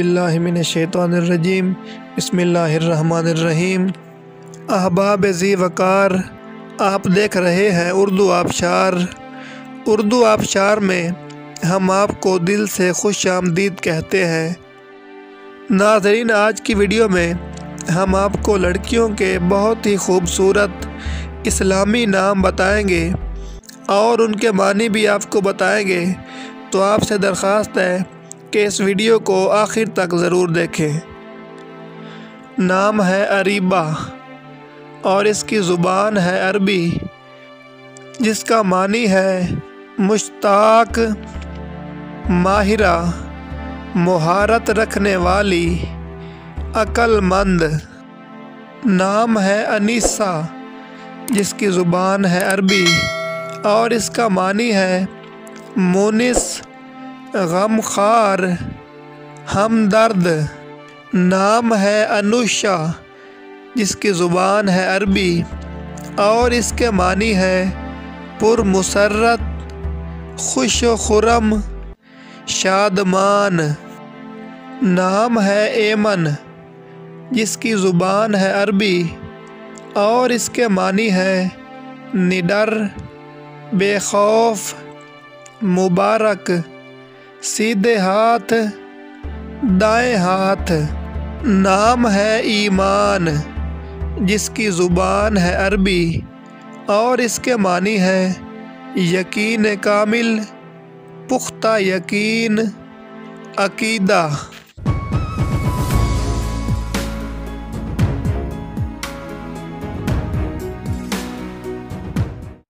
बिल्लाहि मिनश्शैतानिर्रजीम बिस्मिल्लाहिर्रहमानिर्रहीम। अहबाब ज़ी वक़ार, आप देख रहे हैं उर्दू आबशार। उर्दू आबशार में हम आपको दिल से खुश आमदीद कहते हैं। नाज़रीन, आज की वीडियो में हम आपको लड़कियों के बहुत ही खूबसूरत इस्लामी नाम बताएंगे और उनके मानी भी आपको बताएंगे। तो आपसे दरख्वास्त है कि इस वीडियो को आखिर तक ज़रूर देखें। नाम है अरीबा और इसकी ज़ुबान है अरबी, जिसका मानी है मुश्ताक, माहिरा, मुहारत रखने वाली, अक्लमंद। नाम है अनीसा, जिसकी ज़ुबान है अरबी और इसका मानी है मुनिस, गमखार, हमदर्द। नाम है अनुषा, जिसकी ज़ुबान है अरबी और इसके मानी है पुरमुसर्रत, खुश व खुरम, शादमान। नाम है एमन, जिसकी ज़ुबान है अरबी और इसके मानी है निडर, बेखौफ, मुबारक, सीधे हाथ, दाएं हाथ। नाम है ईमान, जिसकी ज़ुबान है अरबी और इसके मानी है यकीन कामिल, पुख्ता यकीन, अकीदा।